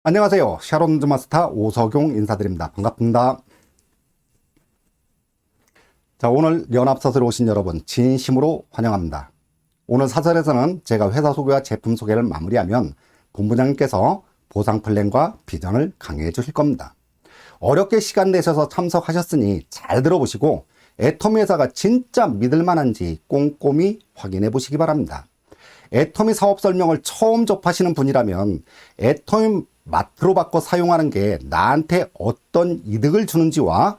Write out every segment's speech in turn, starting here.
안녕하세요. 샤론즈 마스터 오석용 인사드립니다. 반갑습니다. 자, 오늘 연합사설에 오신 여러분 진심으로 환영합니다. 오늘 사설에서는 제가 회사 소개와 제품 소개를 마무리하면 본부장님께서 보상 플랜과 비전을 강의해 주실 겁니다. 어렵게 시간 내셔서 참석하셨으니 잘 들어보시고 애터미 회사가 진짜 믿을만한지 꼼꼼히 확인해 보시기 바랍니다. 애터미 사업 설명을 처음 접하시는 분이라면 애터미 마트로 바꿔 사용하는 게 나한테 어떤 이득을 주는지와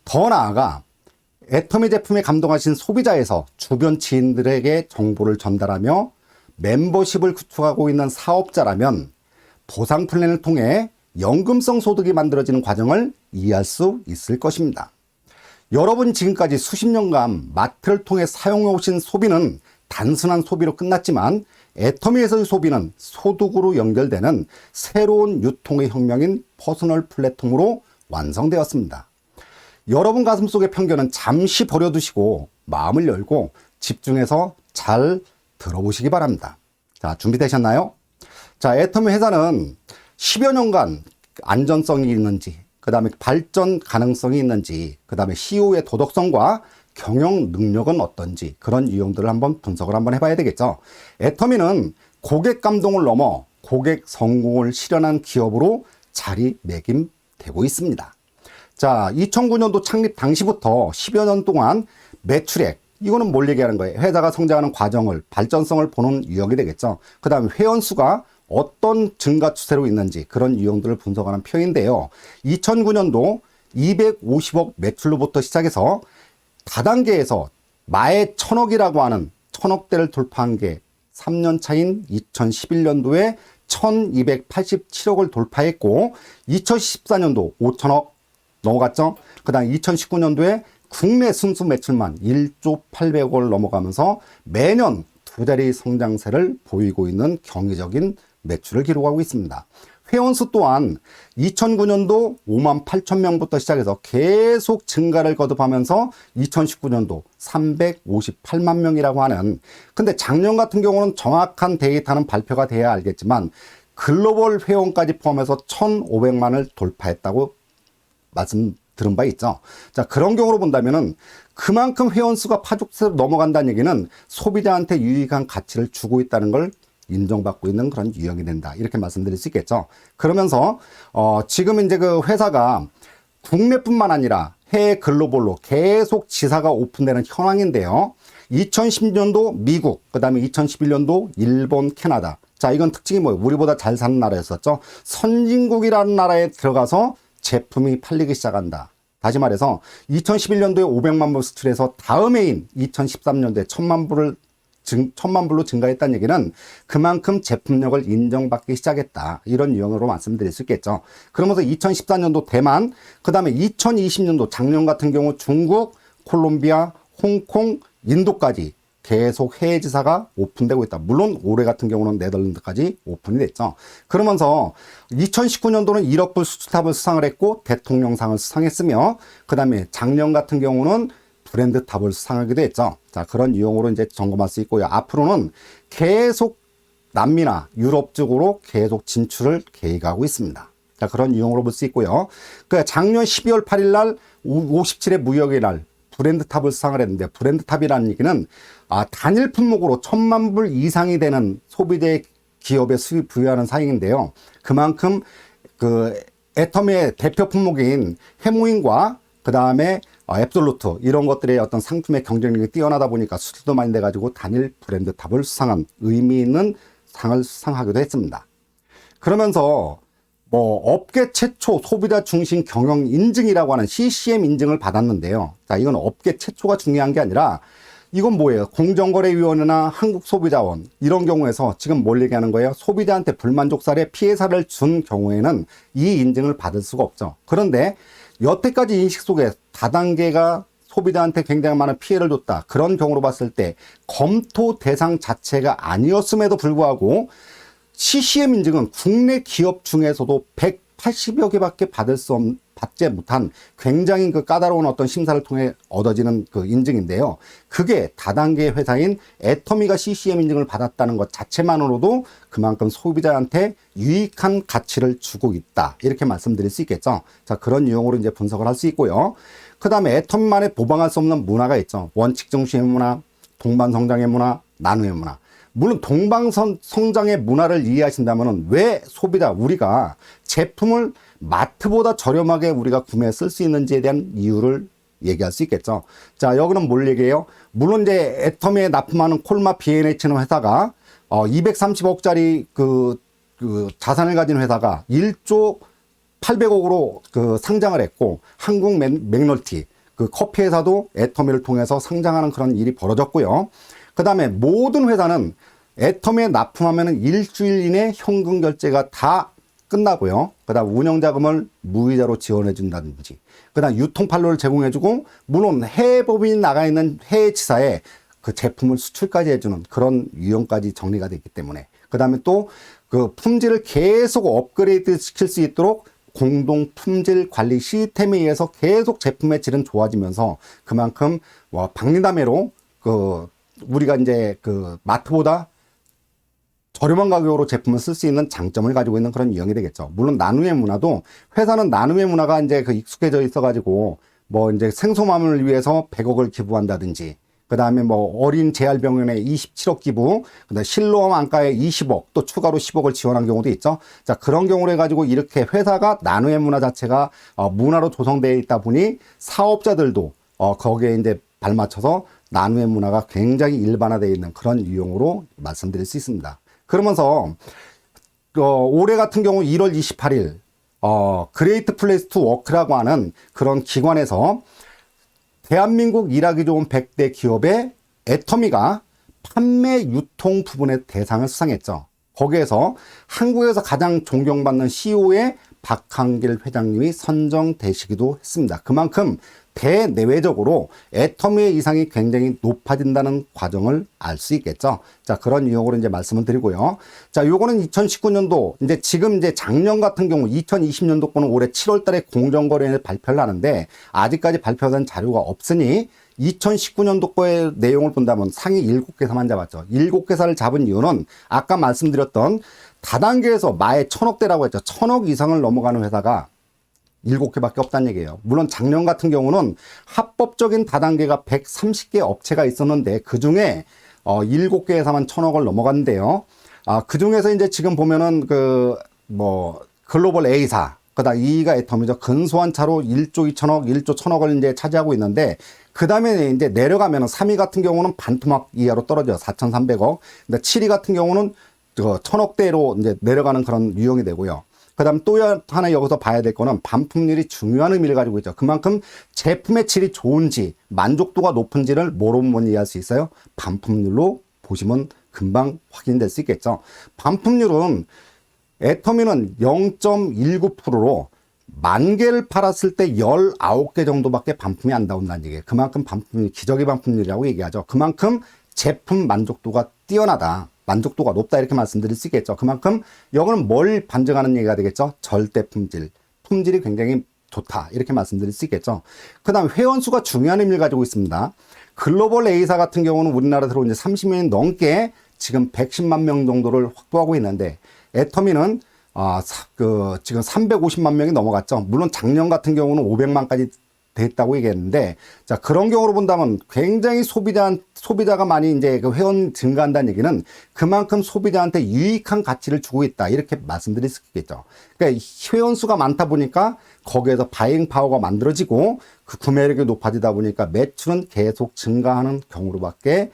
더 나아가 애터미 제품에 감동하신 소비자에서 주변 지인들에게 정보를 전달하며 멤버십을 구축하고 있는 사업자라면 보상 플랜을 통해 연금성 소득이 만들어지는 과정을 이해할 수 있을 것입니다. 여러분 지금까지 수십 년간 마트를 통해 사용해 오신 소비는 단순한 소비로 끝났지만 애터미에서의 소비는 소득으로 연결되는 새로운 유통의 혁명인 퍼스널 플랫폼으로 완성되었습니다. 여러분 가슴속의 편견은 잠시 버려두시고 마음을 열고 집중해서 잘 들어보시기 바랍니다. 자, 준비되셨나요? 자, 애터미 회사는 10여 년간 안전성이 있는지, 그 다음에 발전 가능성이 있는지, 그 다음에 CEO의 도덕성과 경영 능력은 어떤지 그런 유형들을 한번 분석을 한번 해봐야 되겠죠. 애터미는 고객 감동을 넘어 고객 성공을 실현한 기업으로 자리매김되고 있습니다. 자, 2009년도 창립 당시부터 10여 년 동안 매출액, 이거는 뭘 얘기하는 거예요? 회사가 성장하는 과정을, 발전성을 보는 유형이 되겠죠. 그 다음에 회원수가 어떤 증가 추세로 있는지 그런 유형들을 분석하는 표인데요. 2009년도 250억 매출로부터 시작해서 다단계에서 마의 1000억이라고 하는 1000억대를 돌파한 게 3년 차인 2011년도에 1287억을 돌파했고 2014년도 5000억 넘어갔죠. 그 다음 2019년도에 국내 순수 매출만 1조 800억을 넘어가면서 매년 두 자리 성장세를 보이고 있는 경이적인 매출을 기록하고 있습니다. 회원수 또한 2009년도 5만 8천 명부터 시작해서 계속 증가를 거듭하면서 2019년도 358만 명이라고 하는, 근데 작년 같은 경우는 정확한 데이터는 발표가 돼야 알겠지만 글로벌 회원까지 포함해서 1,500만을 돌파했다고 말씀 들은 바 있죠. 자, 그런 경우로 본다면은 그만큼 회원수가 파죽세로 넘어간다는 얘기는 소비자한테 유익한 가치를 주고 있다는 걸 인정받고 있는 그런 유형이 된다, 이렇게 말씀드릴 수 있겠죠. 그러면서 지금 이제 그 회사가 국내뿐만 아니라 해외 글로벌로 계속 지사가 오픈되는 현황인데요. 2010년도 미국, 그 다음에 2011년도 일본, 캐나다. 자, 이건 특징이 뭐예요? 우리보다 잘 사는 나라였었죠. 선진국이라는 나라에 들어가서 제품이 팔리기 시작한다. 다시 말해서 2011년도에 500만 불 수출해서 다음 해인 2013년도에 1000만 불로 증가했다는 얘기는 그만큼 제품력을 인정받기 시작했다, 이런 유형으로 말씀드릴 수 있겠죠. 그러면서 2014년도 대만, 그 다음에 2020년도 작년 같은 경우 중국, 콜롬비아, 홍콩, 인도까지 계속 해외 지사가 오픈되고 있다. 물론 올해 같은 경우는 네덜란드까지 오픈이 됐죠. 그러면서 2019년도는 1억 불 수출탑을 수상을 했고 대통령상을 수상했으며, 그 다음에 작년 같은 경우는 브랜드 탑을 수상하기도 했죠. 자, 그런 유형으로 이제 점검할 수 있고요. 앞으로는 계속 남미나 유럽 쪽으로 계속 진출을 계획하고 있습니다. 자, 그런 유형으로 볼 수 있고요. 그 작년 12월 8일 날 57회 무역의 날 브랜드 탑을 수상을 했는데, 브랜드 탑이라는 얘기는 단일 품목으로 1000만 불 이상이 되는 소비재 기업에 수입 부여하는 사항인데요. 그만큼 그 애터미의 대표 품목인 해모인과 그 다음에 앱솔루트, 이런 것들의 어떤 상품의 경쟁력이 뛰어나다 보니까 수출도 많이 돼가지고 단일 브랜드 탑을 수상한 의미 있는 상을 수상하기도 했습니다. 그러면서 업계 최초 소비자 중심 경영 인증이라고 하는 CCM 인증을 받았는데요. 자, 이건 업계 최초가 중요한 게 아니라 이건 뭐예요? 공정거래위원회나 한국소비자원, 이런 경우에서 지금 뭘 얘기하는 거예요? 소비자한테 불만족 사례, 피해 사례를 준 경우에는 이 인증을 받을 수가 없죠. 그런데 여태까지 인식 속에 다단계가 소비자한테 굉장히 많은 피해를 줬다, 그런 경우로 봤을 때 검토 대상 자체가 아니었음에도 불구하고 CCM 인증은 국내 기업 중에서도 180여 개밖에 받을 받지 못한 굉장히 그 까다로운 어떤 심사를 통해 얻어지는 그 인증인데요. 그게 다단계 회사인 애터미가 CCM 인증을 받았다는 것 자체만으로도 그만큼 소비자한테 유익한 가치를 주고 있다. 이렇게 말씀드릴 수 있겠죠. 자, 그런 유형으로 이제 분석을 할 수 있고요. 그 다음에 애터미만의 보방할 수 없는 문화가 있죠. 원칙 중심의 문화, 동반성장의 문화, 나눔의 문화. 물론 동방성장의 문화를 이해하신다면 왜 소비자 우리가 제품을 마트보다 저렴하게 우리가 구매해 쓸 수 있는지에 대한 이유를 얘기할 수 있겠죠. 자, 여기는 뭘 얘기해요? 물론 이제 애터미에 납품하는 콜마 B&H는 회사가 230억짜리 그 자산을 가진 회사가 1조 800억으로 그 상장을 했고, 한국 맥널티 그 커피 회사도 애터미를 통해서 상장하는 그런 일이 벌어졌고요. 그 다음에 모든 회사는 애터미에 납품하면 일주일 이내 현금 결제가 다 끝나고요. 그 다음 운영자금을 무이자로 지원해 준다든지, 그 다음 유통판로를 제공해 주고, 물론 해외 법인이 나가 있는 해외 지사에 그 제품을 수출까지 해주는 그런 유형까지 정리가 됐기 때문에, 그 다음에 또 그 품질을 계속 업그레이드 시킬 수 있도록 공동 품질 관리 시스템에 의해서 계속 제품의 질은 좋아지면서 그만큼 박리담회로 우리가 이제 그 마트보다 저렴한 가격으로 제품을 쓸 수 있는 장점을 가지고 있는 그런 유형이 되겠죠. 물론 나눔의 문화도, 회사는 나눔의 문화가 이제 그 익숙해져 있어가지고 뭐 이제 생소맘을 위해서 100억을 기부한다든지, 그 다음에 뭐 어린 재활병원에 27억 기부, 그다음에 실로암 안과에 20억, 또 추가로 10억을 지원한 경우도 있죠. 자, 그런 경우를 해가지고 이렇게 회사가 나눔의 문화 자체가 문화로 조성되어 있다 보니 사업자들도 거기에 이제 발맞춰서 나눔의 문화가 굉장히 일반화되어 있는 그런 유형으로 말씀드릴 수 있습니다. 그러면서 올해 같은 경우 1월 28일 그레이트 플레이스 투 워크라고 하는 그런 기관에서 대한민국 일하기 좋은 100대 기업의 애터미가 판매 유통 부분의 대상을 수상했죠. 거기에서 한국에서 가장 존경받는 CEO의 박한길 회장님이 선정되시기도 했습니다. 그만큼 대내외적으로 애터미의 이상이 굉장히 높아진다는 과정을 알 수 있겠죠. 자, 그런 유형으로 이제 말씀을 드리고요. 자, 요거는 2019년도, 이제 지금 이제 작년 같은 경우 2020년도 거는 올해 7월 달에 공정거래를 발표를 하는데 아직까지 발표된 자료가 없으니 2019년도 거의 내용을 본다면 상위 7개사만 잡았죠. 7개사를 잡은 이유는 아까 말씀드렸던 다단계에서 마에 1000억대라고 했죠. 1000억 이상을 넘어가는 회사가 7개밖에 없다는 얘기예요. 물론 작년 같은 경우는 합법적인 다단계가 130개 업체가 있었는데 그 중에 7개 회사만 1000억을 넘어갔는데요. 그 중에서 이제 지금 보면은 글로벌 A사, 그다음 2위가 애터미죠. 근소한 차로 1조 2천억, 1조 1000억을 이제 차지하고 있는데, 그 다음에 이제 내려가면은 3위 같은 경우는 반토막 이하로 떨어져요. 4,300억. 근데 7위 같은 경우는 1000억대로 이제 내려가는 그런 유형이 되고요. 그 다음 또 하나 여기서 봐야 될 거는 반품률이 중요한 의미를 가지고 있죠. 그만큼 제품의 질이 좋은지, 만족도가 높은지를 뭐로 이해할 수 있어요? 반품률로 보시면 금방 확인될 수 있겠죠. 반품률은 애터미는 0.19%로 10,000개를 팔았을 때 19개 정도밖에 반품이 안 나온다는 얘기예요. 그만큼 반품률, 기저귀 반품률이라고 얘기하죠. 그만큼 제품 만족도가 뛰어나다, 만족도가 높다, 이렇게 말씀드릴 수 있겠죠. 그만큼 이거는 뭘 반증하는 얘기가 되겠죠. 절대 품질, 품질이 굉장히 좋다, 이렇게 말씀드릴 수 있겠죠. 그 다음 회원수가 중요한 의미를 가지고 있습니다. 글로벌 A사 같은 경우는 우리나라 들어온 지 30년이 넘게 지금 110만 명 정도를 확보하고 있는데, 애터미는 지금 350만 명이 넘어갔죠. 물론 작년 같은 경우는 500만까지 됐다고 얘기했는데, 자, 그런 경우로 본다면 굉장히 소비자가 많이 이제 그 회원 증가한다는 얘기는 그만큼 소비자한테 유익한 가치를 주고 있다, 이렇게 말씀드릴 수 있겠죠. 그러니까 회원 수가 많다 보니까 거기에서 바잉 파워가 만들어지고 그 구매력이 높아지다 보니까 매출은 계속 증가하는 경우로밖에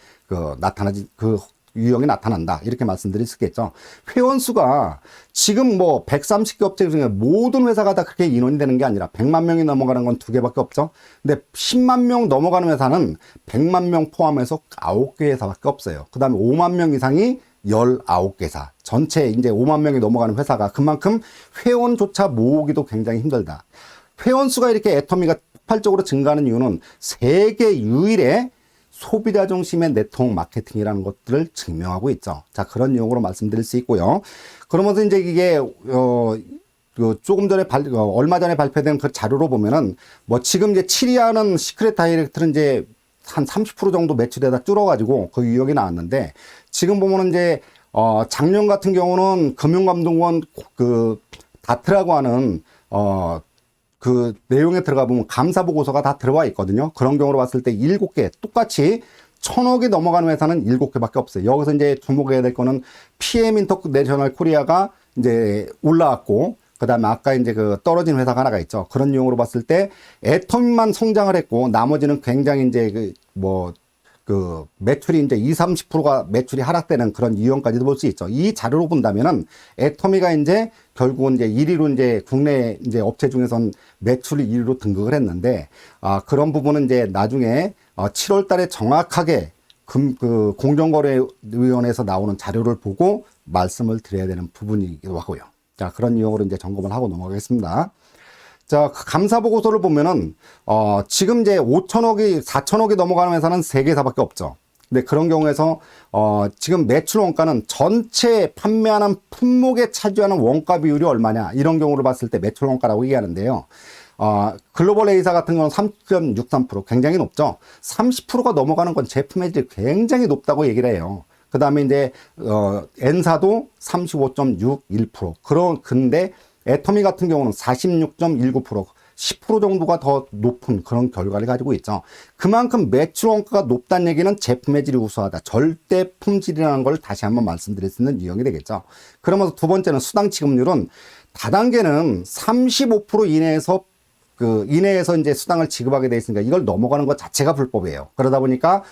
유형이 나타난다, 이렇게 말씀드릴 수 있겠죠. 회원수가 지금 130개 업체 중에 모든 회사가 다 그렇게 인원이 되는 게 아니라 100만 명이 넘어가는 건 2개밖에 없죠. 근데 10만 명 넘어가는 회사는 100만 명 포함해서 9개 회사밖에 없어요. 그 다음에 5만 명 이상이 19개사. 전체 이제 5만 명이 넘어가는 회사가 그만큼 회원조차 모으기도 굉장히 힘들다. 회원수가 이렇게 애터미가 폭발적으로 증가하는 이유는 세계 유일의 소비자 중심의 네트워크 마케팅이라는 것들을 증명하고 있죠. 자, 그런 내용으로 말씀드릴 수 있고요. 그러면서 이제 이게 그 조금 전에 얼마 전에 발표된 그 자료로 보면은 뭐 지금 이제 7위 하는 시크릿 다이렉트는 이제 한 30% 정도 매출에다 줄어가지고 그 유형이 나왔는데, 지금 보면은 이제 작년 같은 경우는 금융감독원 그 다트라고 하는 그 내용에 들어가 보면 감사 보고서가 다 들어와 있거든요. 그런 경우로 봤을 때 7개 똑같이 1,000억이 넘어가는 회사는 7개밖에 없어요. 여기서 이제 주목해야 될 거는 PM 인터내셔널 코리아가 이제 올라왔고, 그 다음에 아까 이제 그 떨어진 회사가 하나가 있죠. 그런 유형으로 봤을 때 애터미만 성장을 했고, 나머지는 굉장히 이제 그 매출이 이제 30%가 매출이 하락되는 그런 유형까지도 볼 수 있죠. 이 자료로 본다면은 애터미가 이제 결국은 이제 1위로 이제 국내 이제 업체 중에선 매출 1위로 등극을 했는데, 그런 부분은 이제 나중에 7월 달에 정확하게 그 공정거래위원회에서 나오는 자료를 보고 말씀을 드려야 되는 부분이기도 하고요. 자, 그런 유형으로 이제 점검을 하고 넘어가겠습니다. 자, 그 감사 보고서를 보면은, 지금 이제 4천억이 넘어가는 회사는 3개사밖에 없죠. 근데 그런 경우에서, 지금 매출 원가는 전체 판매하는 품목에 차지하는 원가 비율이 얼마냐, 이런 경우를 봤을 때 매출 원가라고 얘기하는데요. 글로벌 A사 같은 경우는 3.63%, 굉장히 높죠. 30%가 넘어가는 건 제품의 질이 굉장히 높다고 얘기를 해요. 그 다음에 이제, N사도 35.61%. 근데 애터미 같은 경우는 46.19%, 10% 정도가 더 높은 그런 결과를 가지고 있죠. 그만큼 매출 원가가 높다는 얘기는 제품의 질이 우수하다, 절대 품질이라는 걸 다시 한번 말씀드릴 수 있는 유형이 되겠죠. 그러면서 두 번째는 수당 지급률은 다단계는 35% 이내에서 이제 수당을 지급하게 돼 있으니까 이걸 넘어가는 것 자체가 불법이에요. 그러다 보니까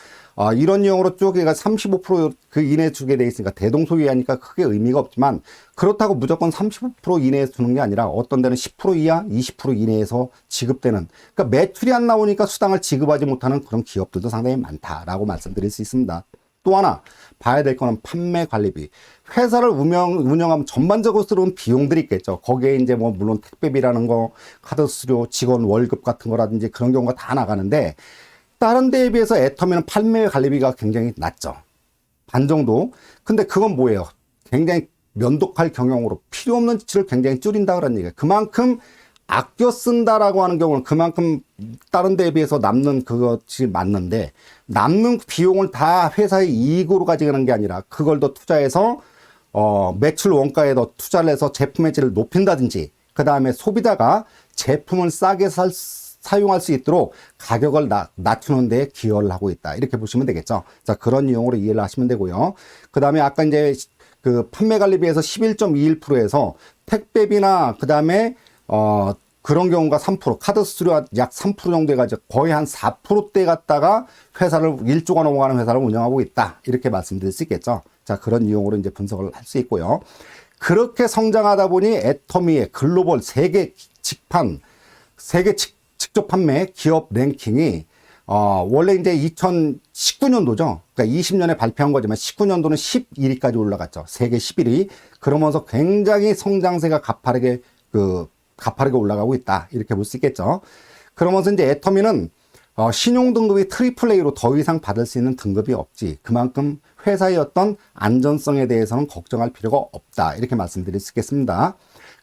이런 유형으로 쪼개가 35% 이내에 주게 돼 있으니까 대동소이하니까 크게 의미가 없지만, 그렇다고 무조건 35% 이내에서 주는 게 아니라 어떤 데는 10% 이하, 20% 이내에서 지급되는, 그러니까 매출이 안 나오니까 수당을 지급하지 못하는 그런 기업들도 상당히 많다라고 말씀드릴 수 있습니다. 또 하나 봐야 될 거는 판매 관리비. 회사를 운영하면 전반적으로 들어온 비용들이 있겠죠. 거기에 이제 뭐 물론 택배비라는 거, 카드 수수료, 직원 월급 같은 거라든지 그런 경우가 다 나가는데, 다른 데에 비해서 애터미는 판매 관리비가 굉장히 낮죠. 반 정도. 근데 그건 뭐예요? 굉장히 면독할 경영으로 필요 없는 지출을 굉장히 줄인다 그런 얘기예요. 그만큼 아껴 쓴다라고 하는 경우는 그만큼 다른 데에 비해서 남는 그것이 맞는데, 남는 비용을 다 회사의 이익으로 가져가는 게 아니라 그걸 더 투자해서 매출 원가에 더 투자를 해서 제품의 질을 높인다든지, 그 다음에 소비자가 제품을 싸게 사용할 수 있도록 가격을 낮추는 데 기여를 하고 있다, 이렇게 보시면 되겠죠. 자, 그런 이용으로 이해를 하시면 되고요. 그 다음에 아까 이제 그 판매 관리비에서 11.21%에서 택배비나 그 다음에 그런 경우가 3%, 카드 수수료 약 3% 정도 해가지고 거의 한 4%대 갖다가 회사를 1조가 넘어가는 회사를 운영하고 있다, 이렇게 말씀드릴 수 있겠죠. 자, 그런 이용으로 이제 분석을 할 수 있고요. 그렇게 성장하다 보니 애터미의 글로벌 세계 직접 판매 기업 랭킹이 원래 이제 2019년도죠. 그러니까 20년에 발표한 거지만 19년도는 11위까지 올라갔죠. 세계 11위. 그러면서 굉장히 성장세가 가파르게 올라가고 있다, 이렇게 볼 수 있겠죠. 그러면서 이제 애터미는 신용 등급이 트리플 A로 더 이상 받을 수 있는 등급이 없지, 그만큼 회사의 어떤 안전성에 대해서는 걱정할 필요가 없다, 이렇게 말씀드릴 수 있겠습니다.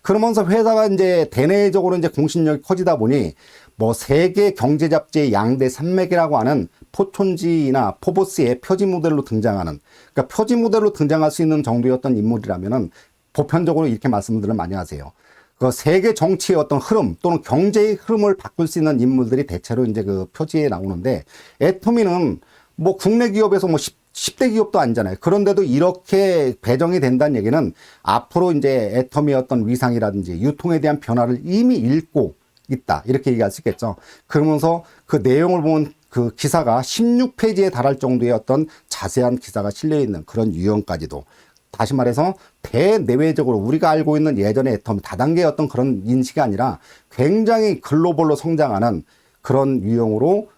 그러면서 회사가 이제 대내적으로 이제 공신력이 커지다 보니 뭐 세계 경제 잡지의 양대 산맥이라고 하는 포촌지나 포브스의 표지 모델로 등장하는, 그러니까 표지 모델로 등장할 수 있는 정도의 어떤 인물이라면은 보편적으로 이렇게 말씀들을 많이 하세요. 그 세계 정치의 어떤 흐름 또는 경제의 흐름을 바꿀 수 있는 인물들이 대체로 이제 그 표지에 나오는데, 애터미는 뭐 국내 기업에서 뭐 10대 기업도 아니잖아요. 그런데도 이렇게 배정이 된다는 얘기는 앞으로 이제 애터미의 어떤 위상이라든지 유통에 대한 변화를 이미 읽고 있다, 이렇게 얘기할 수 있겠죠. 그러면서 그 내용을 보면 그 기사가 16페이지에 달할 정도의 어떤 자세한 기사가 실려있는 그런 유형까지도, 다시 말해서 대내외적으로 우리가 알고 있는 예전의 애터미 다단계의 어떤 그런 인식이 아니라 굉장히 글로벌로 성장하는 그런 유형으로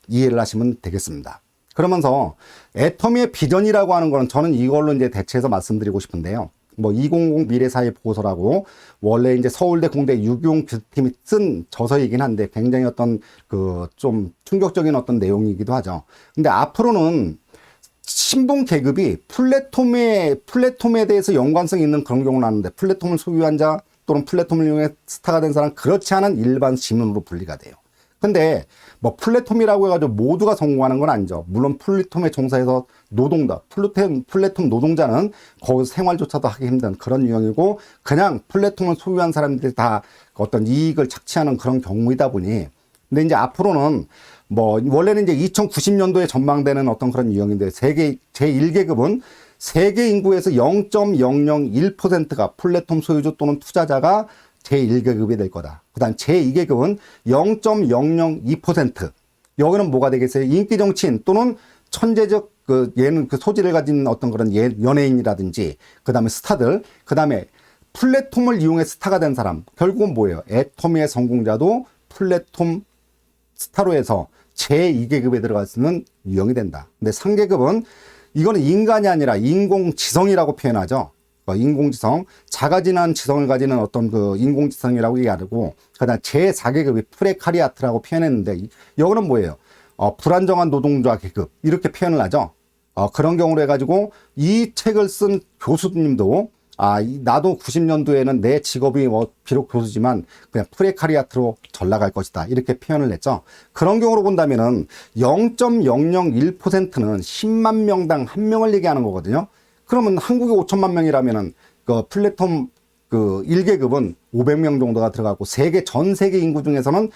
이해를 하시면 되겠습니다. 그러면서 애터미의 비전이라고 하는 거는 저는 이걸로 이제 대체해서 말씀드리고 싶은데요. 뭐 2050 미래사회 보고서라고 원래 이제 서울대 공대 유기용 교수팀이 쓴 저서이긴 한데 굉장히 어떤 그 좀 충격적인 어떤 내용이기도 하죠. 근데 앞으로는 신분 계급이 플랫폼에 대해서 연관성이 있는 그런 경우는 나는데, 플랫폼을 소유한 자, 또는 플랫폼을 이용해 스타가 된 사람, 그렇지 않은 일반 시민으로 분리가 돼요. 근데 뭐 플랫폼이라고 해가지고 모두가 성공하는 건 아니죠. 물론 플랫폼에 종사해서 플랫폼 노동자는 거기서 생활조차도 하기 힘든 그런 유형이고, 그냥 플랫폼을 소유한 사람들이 다 어떤 이익을 착취하는 그런 경우이다 보니, 근데 이제 앞으로는 뭐 원래는 이제 2090년도에 전망되는 어떤 그런 유형인데, 세계 제1계급은 세계 인구에서 0.001%가 플랫폼 소유주 또는 투자자가 제1계급이 될 거다. 그 다음 제2계급은 0.002%. 여기는 뭐가 되겠어요? 인기 정치인 또는 천재적 예능 소질을 가진 어떤 그런 연예인이라든지, 그 다음에 스타들, 그 다음에 플랫폼을 이용해 스타가 된 사람. 결국은 뭐예요? 애터미의 성공자도 플랫폼 스타로 해서 제2계급에 들어갈 수 있는 유형이 된다. 근데 3계급은 이거는 인간이 아니라 인공지성이라고 표현하죠. 인공지성, 자가진한 지성을 가지는 어떤 그 인공지성이라고 얘기하고, 그 다음 제4계급이 프레카리아트라고 표현했는데, 여기는 뭐예요? 불안정한 노동자 계급, 이렇게 표현을 하죠. 그런 경우로 해가지고, 이 책을 쓴 교수님도, 나도 90년도에는 내 직업이 뭐, 비록 교수지만, 그냥 프레카리아트로 전락할 것이다. 이렇게 표현을 했죠. 그런 경우로 본다면은, 0.001%는 10만 명당 1명을 얘기하는 거거든요. 그러면 한국이 5천만 명이라면은 그 플랫폼 그 1계급은 500명 정도가 들어가고, 전 세계 인구 중에서는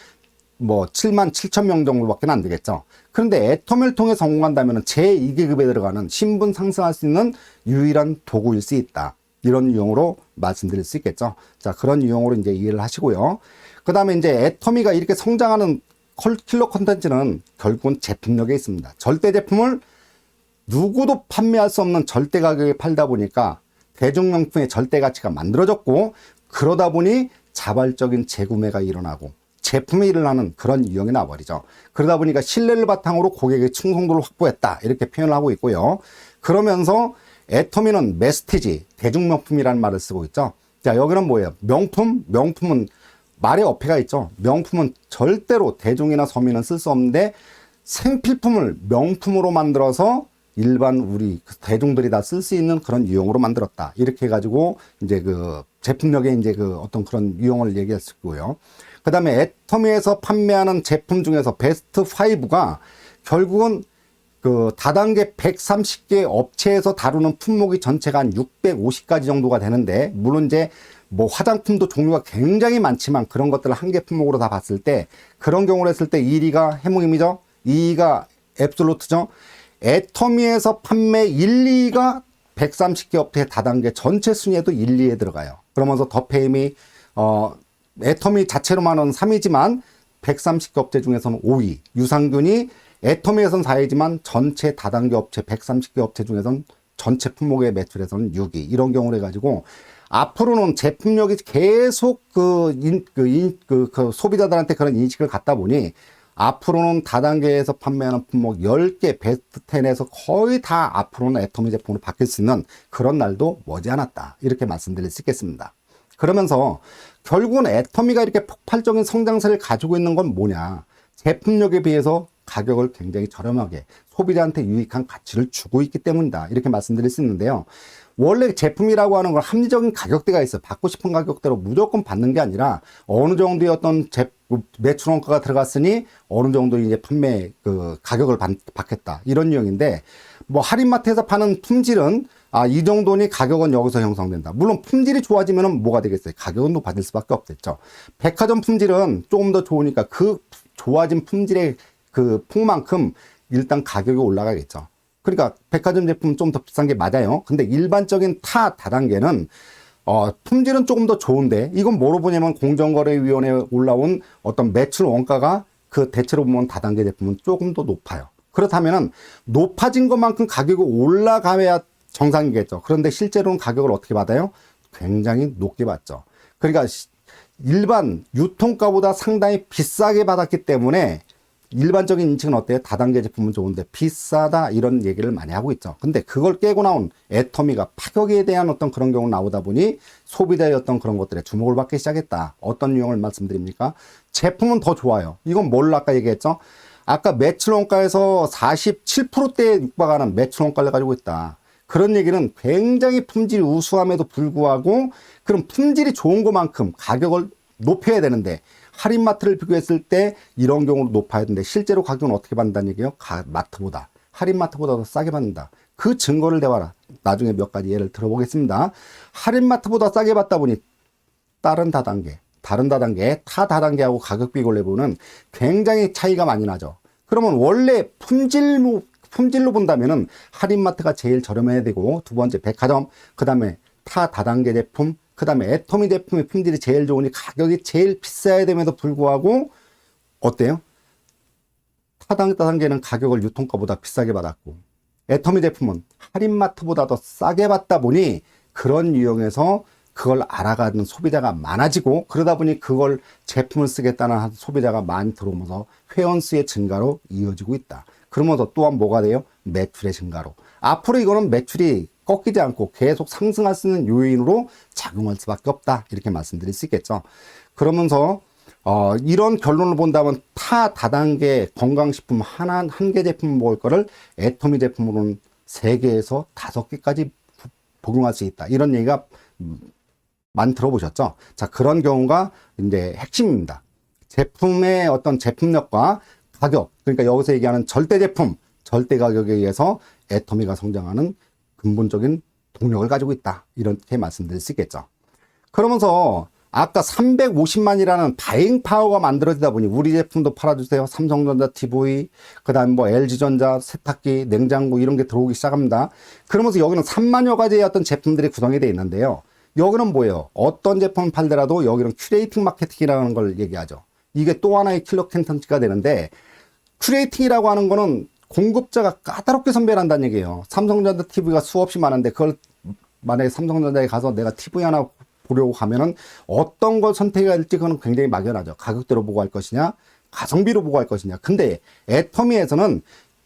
뭐 7만 7천 명 정도밖에 안 되겠죠. 그런데 애터미를 통해 성공한다면은 제2계급에 들어가는 신분 상승할 수 있는 유일한 도구일 수 있다. 이런 유형으로 말씀드릴 수 있겠죠. 자, 그런 유형으로 이제 이해를 하시고요. 그 다음에 이제 애터미가 이렇게 성장하는 킬러 콘텐츠는 결국은 제품력에 있습니다. 절대 제품을 누구도 판매할 수 없는 절대 가격에 팔다 보니까 대중명품의 절대 가치가 만들어졌고, 그러다 보니 자발적인 재구매가 일어나고 제품이 일어나는 그런 유형이 나와버리죠. 그러다 보니까 신뢰를 바탕으로 고객의 충성도를 확보했다. 이렇게 표현을 하고 있고요. 그러면서 애터미는 메스티지, 대중명품이라는 말을 쓰고 있죠. 자, 여기는 뭐예요? 명품은 말의 어폐가 있죠. 명품은 절대로 대중이나 서민은 쓸 수 없는데, 생필품을 명품으로 만들어서 일반 우리 대중들이 다 쓸 수 있는 그런 유형으로 만들었다. 이렇게 해가지고 이제 그 제품력의 이제 그 어떤 그런 유형을 얘기할 수 있고요. 그 다음에 애터미에서 판매하는 제품 중에서 베스트 5가 결국은 그 다단계 130개 업체에서 다루는 품목이 전체가 한 650가지 정도가 되는데, 물론 이제 뭐 화장품도 종류가 굉장히 많지만 그런 것들을 한 개 품목으로 다 봤을 때, 그런 경우를 했을 때 1위가 해몽임이죠. 2위가 앱솔루트죠. 애터미에서 판매 1, 2위가 130개 업체 다단계 전체 순위에도 1, 2위에 들어가요. 그러면서 더페임이 애터미 자체로만은 3위지만 130개 업체 중에서는 5위, 유산균이 애터미에서는 4위지만 전체 다단계 업체 130개 업체 중에서는 전체 품목의 매출에서는 6위, 이런 경우를 해가지고 앞으로는 제품력이 계속 소비자들한테 그런 인식을 갖다 보니, 앞으로는 다단계에서 판매하는 품목 10개 베스트 10에서 거의 다 앞으로는 애터미 제품으로 바뀔 수 있는 그런 날도 머지않았다. 이렇게 말씀드릴 수 있겠습니다. 그러면서 결국은 애터미가 이렇게 폭발적인 성장세를 가지고 있는 건 뭐냐? 제품력에 비해서 가격을 굉장히 저렴하게 소비자한테 유익한 가치를 주고 있기 때문이다. 이렇게 말씀드릴 수 있는데요. 원래 제품이라고 하는 건 합리적인 가격대가 있어요. 받고 싶은 가격대로 무조건 받는 게 아니라 어느 정도의 어떤 매출 원가가 들어갔으니 어느 정도 이제 판매 가격을 받겠다. 이런 유형인데, 뭐 할인마트에서 파는 품질은 이 정도니 가격은 여기서 형성된다. 물론 품질이 좋아지면 뭐가 되겠어요? 가격은 높아질 수밖에 없겠죠. 백화점 품질은 조금 더 좋으니까 그 좋아진 품질의 그 폭만큼 일단 가격이 올라가겠죠. 그러니까 백화점 제품은 좀 더 비싼 게 맞아요. 근데 일반적인 다단계는 품질은 조금 더 좋은데, 이건 뭐로 보냐면 공정거래위원회에 올라온 어떤 매출 원가가 그 대체로 보면 다단계 제품은 조금 더 높아요. 그렇다면은 높아진 것만큼 가격이 올라가야 정상이겠죠. 그런데 실제로는 가격을 어떻게 받아요? 굉장히 높게 받죠. 그러니까 일반 유통가보다 상당히 비싸게 받았기 때문에 일반적인 인식은 어때요? 다단계 제품은 좋은데 비싸다, 이런 얘기를 많이 하고 있죠. 근데 그걸 깨고 나온 애터미가 파격에 대한 어떤 그런 경우 나오다 보니 소비자의 어떤 그런 것들에 주목을 받기 시작했다. 어떤 유형을 말씀드립니까? 제품은 더 좋아요. 이건 뭘 아까 얘기했죠? 아까 매출 원가에서 47%대에 육박하는 매출 원가를 가지고 있다. 그런 얘기는 굉장히 품질이 우수함에도 불구하고 그런 품질이 좋은 것만큼 가격을 높여야 되는데 할인마트를 비교했을 때 이런 경우로 높아야 되는데 실제로 가격은 어떻게 받는다는 얘기예요? 마트보다 할인마트보다 더 싸게 받는다. 그 증거를 대봐라. 나중에 몇 가지 예를 들어보겠습니다. 할인마트보다 싸게 받다 보니 다른 다단계 타 다단계하고 가격 비교를 해보면 굉장히 차이가 많이 나죠. 그러면 원래 품질로 본다면은 할인마트가 제일 저렴해야 되고, 두 번째 백화점, 그 다음에 타 다단계 제품, 그 다음에 애터미 제품의 품질이 제일 좋으니 가격이 제일 비싸야 됨에도 불구하고 어때요? 타 다단계는 가격을 유통가보다 비싸게 받았고, 애터미 제품은 할인마트보다 더 싸게 받다 보니 그런 유형에서 그걸 알아가는 소비자가 많아지고, 그러다 보니 그걸 제품을 쓰겠다는 소비자가 많이 들어오면서 회원수의 증가로 이어지고 있다. 그러면서 또한 뭐가 돼요? 매출의 증가로. 앞으로 이거는 매출이 꺾이지 않고 계속 상승할 수 있는 요인으로 작용할 수밖에 없다. 이렇게 말씀드릴 수 있겠죠. 그러면서 이런 결론을 본다면 타 다단계 건강식품 한 개 제품 먹을 거를 애터미 제품으로는 3개에서 5개까지 복용할 수 있다. 이런 얘기가 많이 들어보셨죠? 자, 그런 경우가 이제 핵심입니다. 제품의 어떤 제품력과 가격, 그러니까 여기서 얘기하는 절대 제품, 절대 가격에 의해서 애터미가 성장하는 근본적인 동력을 가지고 있다. 이렇게 말씀드릴 수 있겠죠. 그러면서 아까 350만이라는 바잉 파워가 만들어지다 보니 우리 제품도 팔아주세요. 삼성전자 TV, 그 다음 뭐 LG전자, 세탁기, 냉장고 이런 게 들어오기 시작합니다. 그러면서 여기는 3만여 가지의 어떤 제품들이 구성이 되어 있는데요. 여기는 뭐예요? 어떤 제품을 팔더라도 여기는 큐레이팅 마케팅이라는 걸 얘기하죠. 이게 또 하나의 킬러 컨텐츠가 되는데, 큐레이팅이라고 하는 거는 공급자가 까다롭게 선별을 한다는 얘기예요. 삼성전자 TV가 수없이 많은데 그걸 만약에 삼성전자에 가서 내가 TV 하나 보려고 하면은 어떤 걸 선택해야 할지 그건 굉장히 막연하죠. 가격대로 보고 할 것이냐, 가성비로 보고 할 것이냐. 근데 애터미에서는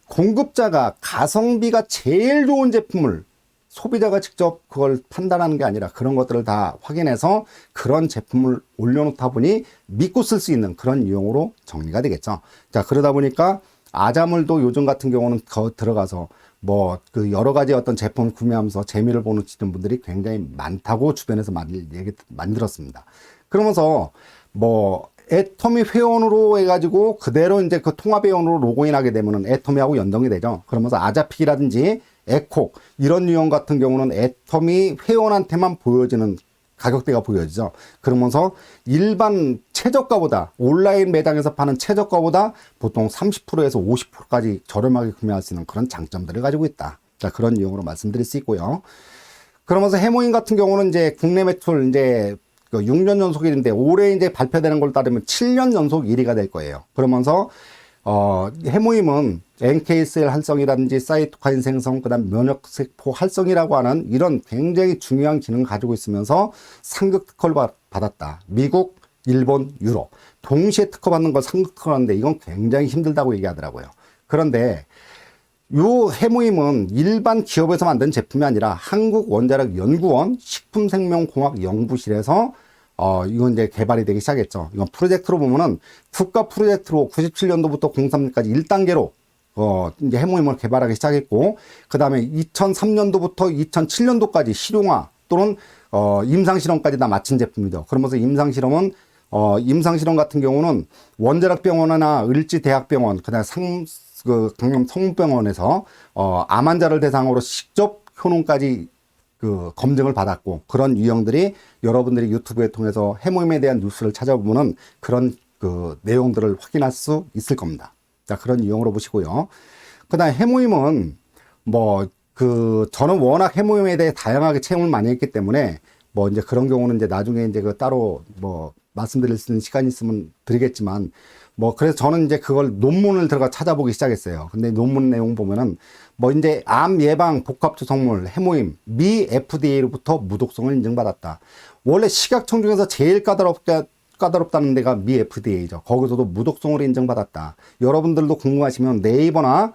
공급자가 가성비가 제일 좋은 제품을 소비자가 직접 그걸 판단하는 게 아니라 그런 것들을 다 확인해서 그런 제품을 올려놓다 보니 믿고 쓸 수 있는 그런 유형으로 정리가 되겠죠. 자, 그러다 보니까 아자물도 요즘 같은 경우는 들어가서 뭐 그 여러 가지 어떤 제품을 구매하면서 재미를 보는 분들이 굉장히 많다고 주변에서 많이 만들었습니다. 그러면서 뭐 애터미 회원으로 해가지고 그대로 이제 그 통합 회원으로 로그인하게 되면은 애터미하고 연동이 되죠. 그러면서 아자픽이라든지 에콕 이런 유형 같은 경우는 애터미 회원한테만 보여지는 가격대가 보여지죠. 그러면서 일반 최저가보다 온라인 매장에서 파는 최저가보다 보통 30%에서 50%까지 저렴하게 구매할 수 있는 그런 장점들을 가지고 있다. 자, 그런 유형으로 말씀드릴 수 있고요. 그러면서 해모인 같은 경우는 이제 국내 매출 이제 6년 연속 1인데 올해 이제 발표되는 걸 따르면 7년 연속 1위가 될 거예요. 그러면서 해모임은 NK셀 활성이라든지 사이토카인 생성, 그 다음 면역세포 활성이라고 하는 이런 굉장히 중요한 기능을 가지고 있으면서 상급 특허를 받았다. 미국, 일본, 유럽 동시에 특허받는 걸 상급 특허하는데 이건 굉장히 힘들다고 얘기하더라고요. 그런데 요 해모임은 일반 기업에서 만든 제품이 아니라 한국원자력연구원 식품생명공학연구실에서 이건 이제 개발이 되기 시작했죠. 이건 프로젝트로 보면은 국가 프로젝트로 97년도부터 03년까지 1단계로 이제 해모임을 개발하기 시작했고, 그 다음에 2003년도부터 2007년도까지 실용화 또는 임상실험까지 다 마친 제품이죠. 그러면서 임상실험 같은 경우는 원자력병원이나 을지대학병원, 그 다음에 강남 성문병원에서 암 환자를 대상으로 직접 효능까지 그 검증을 받았고, 그런 유형들이 여러분들이 유튜브에 통해서 해모임에 대한 뉴스를 찾아보면은 그런 그 내용들을 확인할 수 있을 겁니다. 자, 그런 유형으로 보시고요. 그 다음에 해모임은 저는 워낙 해모임에 대해 다양하게 체험을 많이 했기 때문에 이제 그런 경우는 이제 나중에 이제 그 따로 말씀드릴 수 있는 시간이 있으면 드리겠지만, 그래서 저는 이제 그걸 논문을 들어가 찾아보기 시작했어요. 근데 논문 내용 보면은 이제 암 예방 복합조성물 해모임 미 FDA로부터 무독성을 인증받았다. 원래 식약청 중에서 제일 까다롭다는 데가 미 FDA죠. 거기서도 무독성으로 인정받았다. 여러분들도 궁금하시면 네이버나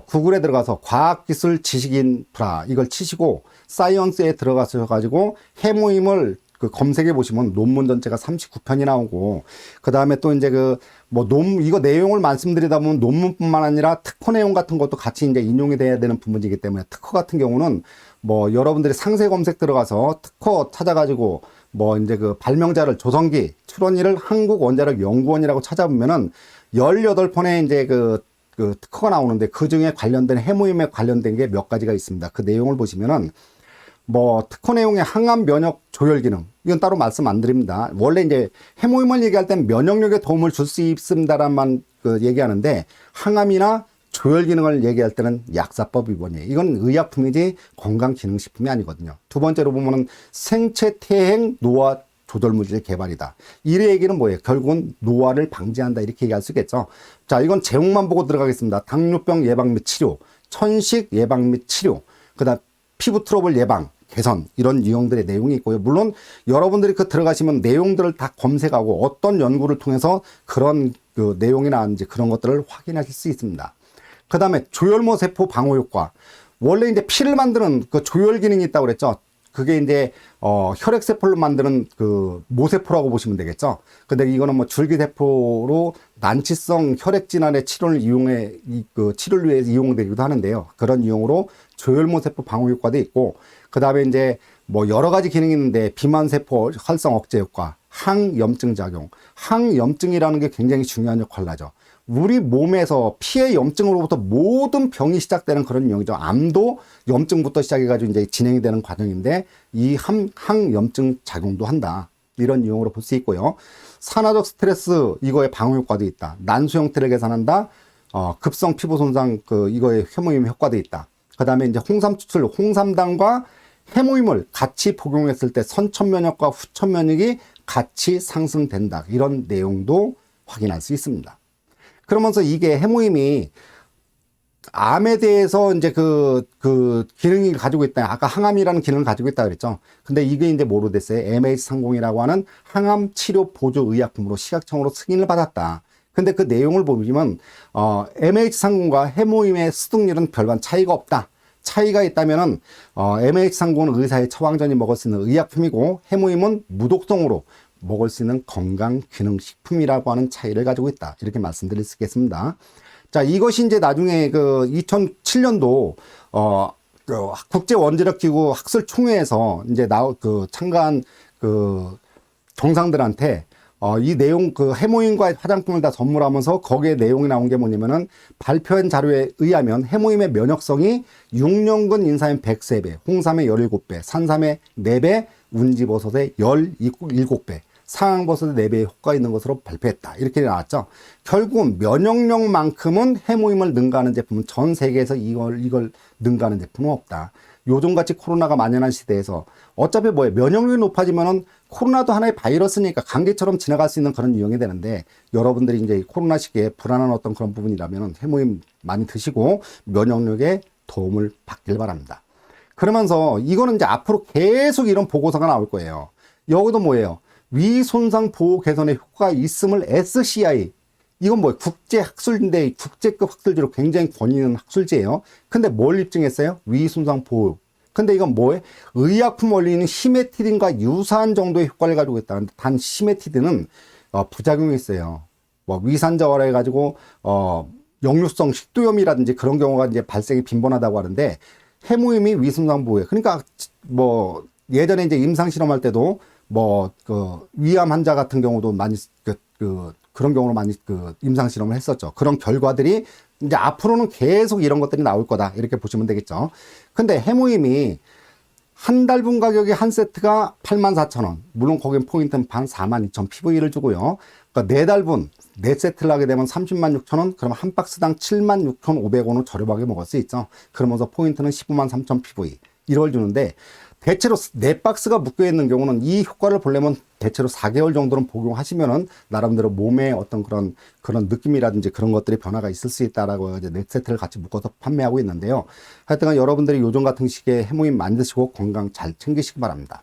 구글에 들어가서 과학기술 지식인프라 이걸 치시고 사이언스에 들어가셔 가지고 해모임을 그 검색해 보시면 논문 전체가 39편이 나오고, 그 다음에 또 이제 이거 내용을 말씀드리다 보면 논문뿐만 아니라 특허 내용 같은 것도 같이 이제 인용이 돼야 되는 부분이기 때문에, 특허 같은 경우는 여러분들이 상세 검색 들어가서 특허 찾아가지고 이제 발명자를 조성기 출원일을 한국원자력연구원이라고 찾아보면은 18편의 이제 특허가 나오는데, 그 중에 관련된 해모임에 관련된 게 몇 가지가 있습니다. 그 내용을 보시면은 특허 내용의 항암 면역 조절 기능, 이건 따로 말씀 안 드립니다. 원래 이제 해모임을 얘기할 땐 면역력에 도움을 줄 수 있습니다라만 얘기하는데, 항암이나 조절 기능을 얘기할 때는 약사법 위반이에요. 이건 의약품이지 건강기능식품이 아니거든요. 두 번째로 보면은 생체 퇴행 노화 조절 물질 개발이다. 이 얘기는 뭐예요? 결국은 노화를 방지한다, 이렇게 얘기할 수 있겠죠. 자, 이건 제목만 보고 들어가겠습니다. 당뇨병 예방 및 치료, 천식 예방 및 치료, 그다음 피부 트러블 예방, 개선, 이런 유형들의 내용이 있고요. 물론 여러분들이 들어가시면 내용들을 다 검색하고 어떤 연구를 통해서 그런 내용이 나왔는지 그런 것들을 확인하실 수 있습니다. 그 다음에 조혈모 세포 방어 효과. 원래 이제 피를 만드는 조혈 기능이 있다고 그랬죠. 그게 이제 혈액세포를 만드는 모세포라고 보시면 되겠죠. 근데 이거는 줄기세포로 난치성 혈액질환의 치료를 치료를 위해 이용되기도 하는데요. 그런 이용으로 조혈모세포 방어 효과도 있고, 그 다음에 이제 여러 가지 기능이 있는데, 비만세포 활성 억제 효과, 항염증 작용. 항염증이라는 게 굉장히 중요한 역할을 하죠. 우리 몸에서 피의 염증으로부터 모든 병이 시작되는 그런 유형이죠. 암도 염증부터 시작해가지고 이제 진행이 되는 과정인데, 이 항염증 작용도 한다, 이런 유형으로 볼 수 있고요. 산화적 스트레스, 이거의 방어 효과도 있다. 난수 형태를 개선한다. 급성 피부 손상, 이거의 해모임 효과도 있다. 그 다음에 이제 홍삼 추출, 홍삼당과 해모임을 같이 복용했을 때 선천 면역과 후천 면역이 같이 상승된다, 이런 내용도 확인할 수 있습니다. 그러면서 이게 해모임이 암에 대해서 이제 기능이 가지고 있다. 아까 항암이라는 기능을 가지고 있다 그랬죠. 근데 이게 이제 뭐로 됐어요? MH30이라고 하는 항암 치료 보조 의약품으로 시각청으로 승인을 받았다. 근데 그 내용을 보면, MH30과 해모임의 수득률은 별반 차이가 없다. 차이가 있다면은, MH30은 의사의 처방전이 먹을 수 있는 의약품이고, 해모임은 무독성으로 먹을 수 있는 건강기능식품이라고 하는 차이를 가지고 있다, 이렇게 말씀드릴 수 있겠습니다. 자, 이것이 이제 나중에 2007년도 국제원자력기구 학술총회에서 이제 참가한 정상들한테 이 내용, 해모임과 화장품을 다 선물하면서 거기에 내용이 나온 게 뭐냐면은, 발표한 자료에 의하면 해모임의 면역성이 6년근 인삼의 103배, 홍삼의 17배, 산삼의 4배, 운지버섯의 17배, 상황버섯의 4배의 효과가 있는 것으로 발표했다, 이렇게 나왔죠. 결국은 면역력만큼은 해모임을 능가하는 제품은 전 세계에서 이걸 능가하는 제품은 없다. 요즘같이 코로나가 만연한 시대에서 어차피 면역력이 높아지면은 코로나도 하나의 바이러스니까 감기처럼 지나갈 수 있는 그런 유형이 되는데, 여러분들이 이제 코로나 시기에 불안한 어떤 그런 부분이라면 해모임 많이 드시고 면역력에 도움을 받길 바랍니다. 그러면서 이거는 이제 앞으로 계속 이런 보고서가 나올 거예요. 여기도 뭐예요? 위손상 보호 개선에 효과가 있음을 SCI. 이건 국제학술인데, 국제급 학술지로 굉장히 권위 있는 학술지예요. 근데 뭘 입증했어요? 위손상 보호. 근데 이건 의약품 원리는 시메티딘과 유사한 정도의 효과를 가지고 있다. 근데 단 시메티딘은 부작용이 있어요. 위산저하라 해가지고 역류성 식도염이라든지 그런 경우가 이제 발생이 빈번하다고 하는데, 해모임이 위손상 보호에, 그러니까 예전에 이제 임상 실험할 때도 위암 환자 같은 경우도 많이 그런 경우로 많이 임상 실험을 했었죠. 그런 결과들이 이제 앞으로는 계속 이런 것들이 나올 거다, 이렇게 보시면 되겠죠. 근데 해모임이 한 달분 가격이 한 세트가 84,000원. 물론 거긴 포인트는 42,000 PV를 주고요. 그러니까 4달분 4세트를 하게 되면 306,000원. 그럼 한 박스당 76,500원을 저렴하게 먹을 수 있죠. 그러면서 포인트는 153,000 PV. 이걸 주는데, 대체로 4박스가 묶여있는 경우는 이 효과를 보려면 대체로 4개월 정도는 복용하시면은 나름대로 몸에 어떤 그런 느낌이라든지 그런 것들이 변화가 있을 수 있다라고 이제 4세트를 같이 묶어서 판매하고 있는데요. 하여튼 여러분들이 요즘 같은 시기에 해모임 많이 드시고 건강 잘 챙기시기 바랍니다.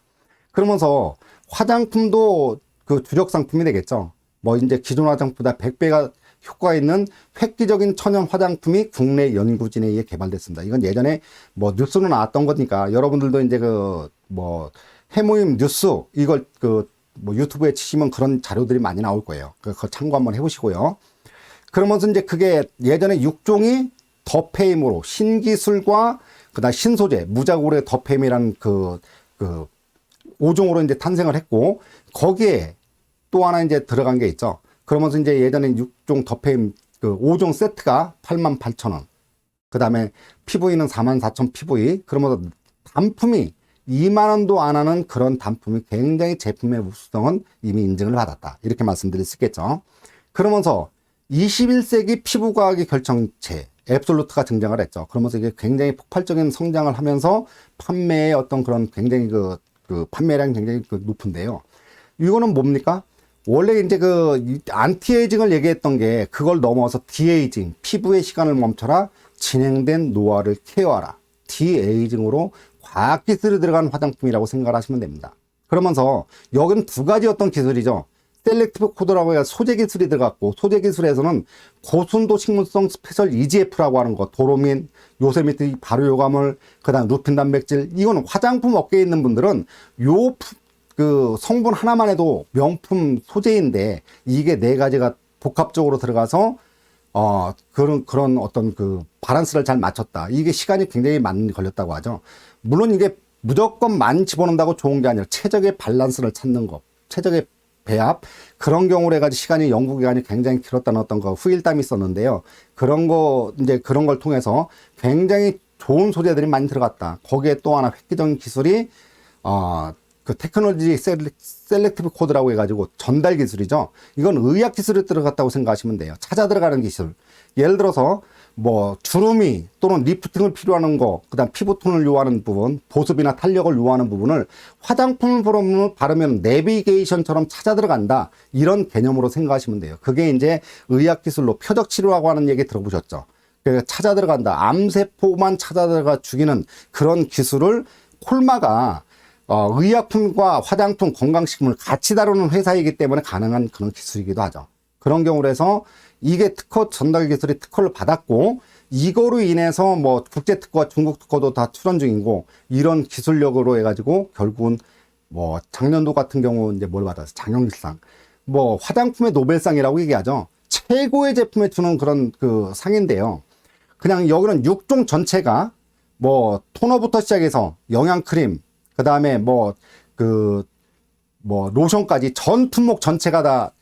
그러면서 화장품도 주력 상품이 되겠죠. 이제 기존 화장품보다 100배가 효과가 있는 획기적인 천연 화장품이 국내 연구진에 의해 개발됐습니다. 이건 예전에 뉴스로 나왔던 거니까 여러분들도 이제 해모임 뉴스 이걸 뭐 유튜브에 치시면 그런 자료들이 많이 나올 거예요. 그거 참고 한번 해보시고요. 그러면서 이제 그게 예전에 6종이 더페임으로 신기술과 그다음 신소재 무자고래 더페임이라는 그 5종으로 이제 탄생을 했고 거기에 또 하나 이제 들어간 게 있죠. 그러면서 이제 예전에 6종 더페임 그 5종 세트가 88,000원. 그 다음에 PV는 44,000 PV. 그러면서 단품이 2만 원도 안 하는 그런 단품이 굉장히 제품의 우수성은 이미 인증을 받았다. 이렇게 말씀드릴 수 있겠죠. 그러면서 21세기 피부과학의 결정체 앱솔루트가 등장을 했죠. 그러면서 이게 굉장히 폭발적인 성장을 하면서 판매의 어떤 그런 굉장히 그 판매량이 굉장히 높은데요. 이거는 뭡니까? 원래 이제 안티에이징을 얘기했던 게 그걸 넘어서 디에이징, 피부의 시간을 멈춰라, 진행된 노화를 케어하라. 디에이징으로 과학기술이 들어간 화장품이라고 생각을 하시면 됩니다. 그러면서 여기는 두 가지 어떤 기술이죠. 셀렉티브 코드라고 해서 소재 기술이 들어갔고, 소재 기술에서는 고순도 식물성 스페셜 EGF라고 하는 거, 도로민, 요세미트 발효요과물, 그 다음 루핀 단백질, 이거는 화장품 업계에 있는 분들은 성분 하나만 해도 명품 소재인데, 이게 네 가지가 복합적으로 들어가서, 그런 어떤 바란스를 잘 맞췄다. 이게 시간이 굉장히 많이 걸렸다고 하죠. 물론 이게 무조건 많이 집어넣는다고 좋은 게 아니라 최적의 밸런스를 찾는 거, 최적의 배합, 그런 경우로 해가지고 시간이 연구기간이 굉장히 길었다는 어떤 후일담이 있었는데요. 그런 걸 통해서 굉장히 좋은 소재들이 많이 들어갔다. 거기에 또 하나 획기적인 기술이, 테크놀로지 셀렉티브 코드라고 해가지고 전달 기술이죠. 이건 의학 기술이 들어갔다고 생각하시면 돼요. 찾아 들어가는 기술. 예를 들어서 뭐 주름이 또는 리프팅을 필요하는 거, 그다음 피부톤을 요하는 부분, 보습이나 탄력을 요하는 부분을 화장품을 바르면 내비게이션처럼 찾아 들어간다. 이런 개념으로 생각하시면 돼요. 그게 이제 의학 기술로 표적 치료라고 하는 얘기 들어보셨죠? 찾아 들어간다. 암세포만 찾아 들어가 죽이는 그런 기술을 콜마가 의약품과 화장품, 건강식품을 같이 다루는 회사이기 때문에 가능한 그런 기술이기도 하죠. 그런 경우로 해서 이게 특허 전달 기술이 특허를 받았고, 이거로 인해서 뭐 국제 특허와 중국 특허도 다 출원 중이고, 이런 기술력으로 해가지고 결국은 뭐 작년도 같은 경우 이제 뭘 받았어요? 장영길상. 뭐 화장품의 노벨상이라고 얘기하죠. 최고의 제품에 주는 그런 상인데요. 그냥 여기는 6종 전체가 뭐 토너부터 시작해서 영양크림, 그 다음에 로션까지 전 품목 전체가 다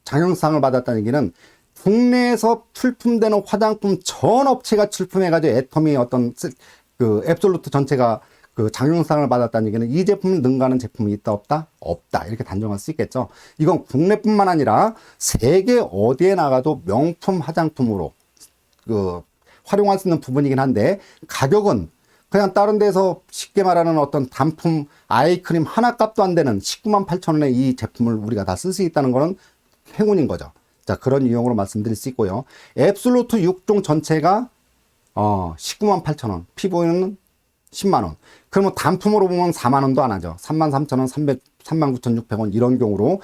장영상을 받았다는 얘기는 국내에서 출품되는 화장품 전 업체가 출품해가지고 애터미 어떤 앱솔루트 전체가 장영상을 받았다는 얘기는 이 제품을 능가하는 제품이 있다 없다? 없다. 이렇게 단정할 수 있겠죠. 이건 국내뿐만 아니라 세계 어디에 나가도 명품 화장품으로 활용할 수 있는 부분이긴 한데, 가격은 그냥 다른 데서 쉽게 말하는 어떤 단품 아이크림 하나 값도 안 되는 19만 8천 원에 이 제품을 우리가 다 쓸 수 있다는 거는 행운인 거죠. 자, 그런 유형으로 말씀드릴 수 있고요. 앱솔루트 6종 전체가 19만 8천 원, 피부에는 10만 원. 그러면 단품으로 보면 4만 원도 안 하죠. 3만 3천 원, 39,600원 이런 경우로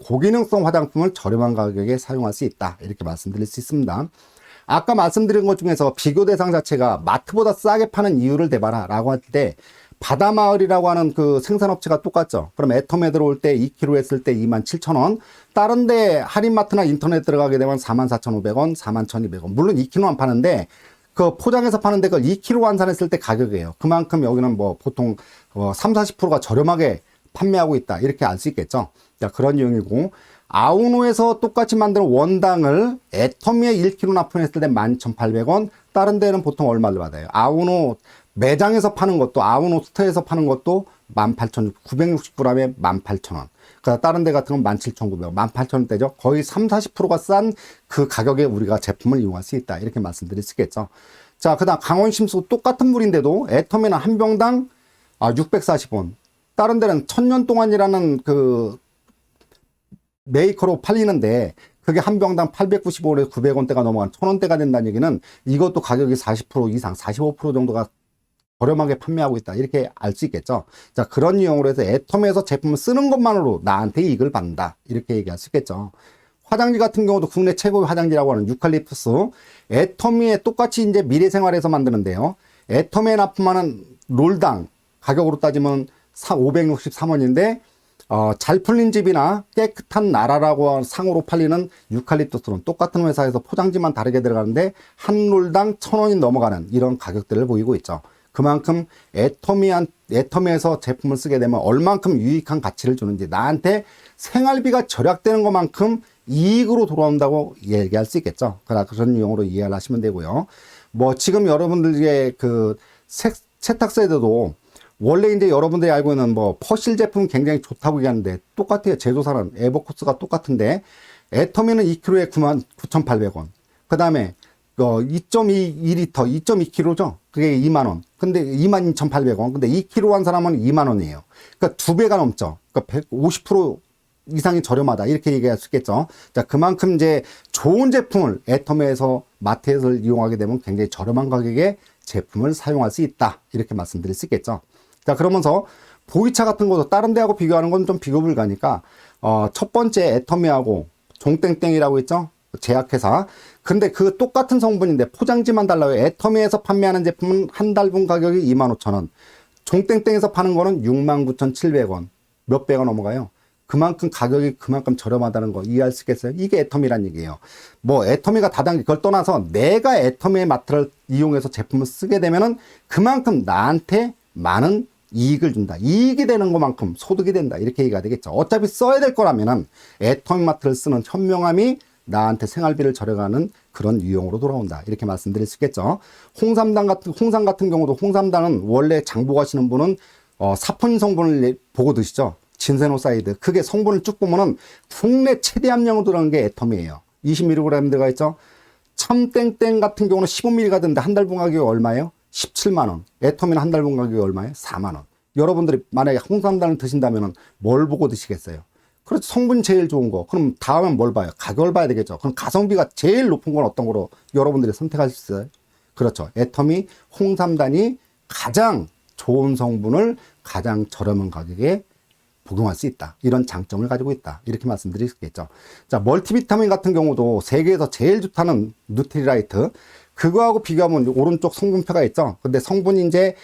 고기능성 화장품을 저렴한 가격에 사용할 수 있다. 이렇게 말씀드릴 수 있습니다. 아까 말씀드린 것 중에서 비교 대상 자체가 마트보다 싸게 파는 이유를 대봐라 라고 할 때, 바다마을이라고 하는 생산업체가 똑같죠. 그럼 애텀에 들어올 때 2kg 했을 때 27,000원, 다른 데 할인마트나 인터넷 들어가게 되면 44,500원, 41,200원. 물론 2kg만 파는데 포장해서 파는데 그걸 2kg 환산했을 때 가격이에요. 그만큼 여기는 뭐 보통 30-40%가 저렴하게 판매하고 있다. 이렇게 알 수 있겠죠. 자, 그런 유형이고, 아우노에서 똑같이 만든 원당을 애터미에 1kg 납품했을 때 11,800원, 다른 데는 보통 얼마를 받아요? 아우노 매장에서 파는 것도, 아우노 스토어에서 파는 것도 960g에 18,000원. 다른 데 같은 건 17,900원, 18,000원대죠. 거의 30-40%가 싼 그 가격에 우리가 제품을 이용할 수 있다. 이렇게 말씀드릴 수 있겠죠. 자, 그 다음 강원심수 똑같은 물인데도 애터미는 한 병당 640원. 다른 데는 1000년 동안이라는 메이커로 팔리는데, 그게 한 병당 895원에서 900원대가 넘어간 1000원대가 된다는 얘기는 이것도 가격이 40% 이상, 45% 정도가 저렴하게 판매하고 있다. 이렇게 알 수 있겠죠. 자, 그런 유형으로 해서 애텀에서 제품을 쓰는 것만으로 나한테 이익을 받는다. 이렇게 얘기할 수 있겠죠. 화장지 같은 경우도 국내 최고의 화장지라고 하는 유칼립투스, 애터미에 똑같이 이제 미래생활에서 만드는데요. 애터미에 납품하는 롤당 가격으로 따지면 563원인데 잘 풀린 집이나 깨끗한 나라라고 상으로 팔리는 유칼립투스는 똑같은 회사에서 포장지만 다르게 들어가는데 한 롤당 1,000원이 넘어가는 이런 가격들을 보이고 있죠. 그만큼 애터미에서 제품을 쓰게 되면 얼만큼 유익한 가치를 주는지, 나한테 생활비가 절약되는 것만큼 이익으로 돌아온다고 얘기할 수 있겠죠. 그런 유형으로 이해를 하시면 되고요. 뭐 지금 여러분들의 그 세탁세대도 원래 이제 여러분들이 알고 있는 뭐 퍼실 제품 굉장히 좋다고 얘기하는데 똑같아요. 제조사는 에버코스가 똑같은데 애터미는 2kg에 99,800원. 그 다음에 2.2리터, 2.2kg죠. 그게 2만원. 근데 22,800원. 근데 2kg 한 사람은 2만원이에요. 그러니까 2배가 넘죠. 그러니까 150% 이상이 저렴하다. 이렇게 얘기할 수 있겠죠. 자, 그만큼 이제 좋은 제품을 애터미에서 마트에서 이용하게 되면 굉장히 저렴한 가격에 제품을 사용할 수 있다. 이렇게 말씀드릴 수 있겠죠. 자, 그러면서 보이차 같은 것도 다른 데하고 비교하는 건 좀 비교 불가니까 첫 번째 애터미하고 종땡땡이라고 있죠. 제약회사. 근데 그 똑같은 성분인데 포장지만 달라요. 애터미에서 판매하는 제품은 한 달분 가격이 25,000원. 종땡땡에서 파는 거는 69,700원. 몇 배가 넘어가요. 그만큼 가격이 그만큼 저렴하다는 거 이해할 수 있겠어요? 이게 애터미란 얘기예요. 뭐 애터미가 다단계 그걸 떠나서 내가 애터미의 마트를 이용해서 제품을 쓰게 되면은 그만큼 나한테 많은 이익을 준다. 이익이 되는 것만큼 소득이 된다. 이렇게 얘기가 되겠죠. 어차피 써야 될 거라면은 애터미 마트를 쓰는 현명함이 나한테 생활비를 절약하는 그런 유형으로 돌아온다. 이렇게 말씀드릴 수 있겠죠. 홍삼 같은 경우도 홍삼당은 원래 장복하시는 분은 사포닌 성분을 보고 드시죠. 진세노사이드. 그게 성분을 쭉 보면은 국내 최대 함량으로 들어간 게 애터미예요. 20mg 들어가 있죠. 참땡땡 같은 경우는 15mg가 드는데 한 달분 가격이 얼마예요? 17만원. 애터미는 한 달분 가격이 얼마예요? 4만원. 여러분들이 만약에 홍삼단을 드신다면 뭘 보고 드시겠어요? 그렇죠. 성분 제일 좋은 거. 그럼 다음엔 뭘 봐요? 가격을 봐야 되겠죠. 그럼 가성비가 제일 높은 건 어떤 거로 여러분들이 선택할 수 있어요? 그렇죠. 애터미 홍삼단이 가장 좋은 성분을 가장 저렴한 가격에 복용할 수 있다. 이런 장점을 가지고 있다. 이렇게 말씀드릴 수 있겠죠. 자, 멀티비타민 같은 경우도 세계에서 제일 좋다는 누트리라이트. 그거하고 비교하면 오른쪽 성분표가 있죠. 근데 성분이 이제,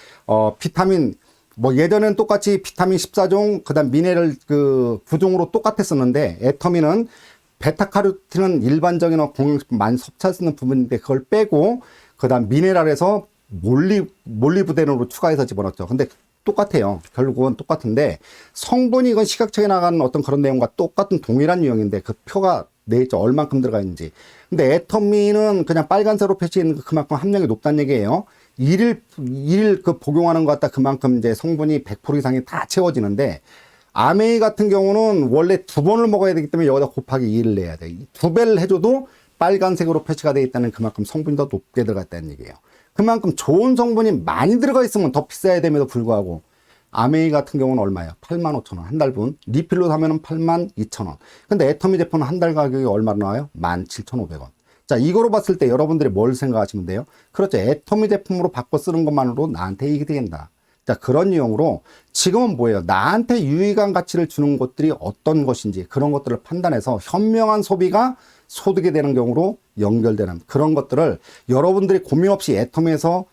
비타민, 뭐 예전에는 똑같이 비타민 14종, 그 다음 미네랄 그 9종으로 똑같았었는데, 애터미는 베타카로틴은 일반적인 공용식품 많이 섭취할 수 있는 부분인데, 그걸 빼고, 그 다음 미네랄에서 몰리브데놀로 추가해서 집어넣었죠. 근데 똑같아요. 결국은 똑같은데 성분이 이건 시각처에 나가는 어떤 그런 내용과 똑같은 동일한 유형인데 그 표가 내있죠. 얼만큼 들어가 있는지. 근데 애터미는 그냥 빨간색으로 표시있는 그만큼 함량이 높다는 얘기예요. 일일 그 복용하는 것 같다 그만큼 이제 성분이 100% 이상이 다 채워지는데 아메이 같은 경우는 원래 2번을 먹어야 되기 때문에 여기다 곱하기 2를 내야 돼. 2배를 해줘도 빨간색으로 표시가 되어 있다는 그만큼 성분이 더 높게 들어갔다는 얘기예요. 그만큼 좋은 성분이 많이 들어가 있으면 더 비싸야 됨에도 불구하고 아메이 같은 경우는 얼마예요? 85,000원 한 달분. 리필로 사면은 82,000원. 근데 애터미 제품은 한 달 가격이 얼마나 나와요? 17,500원. 자, 이거로 봤을 때 여러분들이 뭘 생각하시면 돼요? 그렇죠. 애터미 제품으로 바꿔 쓰는 것만으로 나한테 이익이 된다. 자, 그런 유형으로 지금은 뭐예요? 나한테 유익한 가치를 주는 것들이 어떤 것인지 그런 것들을 판단해서 현명한 소비가 소득이 되는 경우로 연결되는 그런 것들을 여러분들이 고민 없이 애터미에서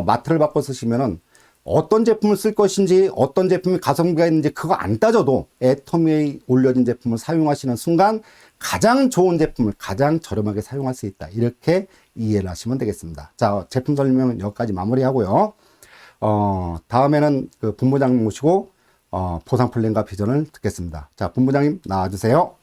마트를 바꿔 쓰시면은 어떤 제품을 쓸 것인지 어떤 제품이 가성비가 있는지 그거 안 따져도 애터미에 올려진 제품을 사용하시는 순간 가장 좋은 제품을 가장 저렴하게 사용할 수 있다. 이렇게 이해를 하시면 되겠습니다. 자, 제품 설명은 여기까지 마무리하고요. 다음에는 그 본부장님 모시고 보상 플랜과 비전을 듣겠습니다. 자, 본부장님 나와주세요.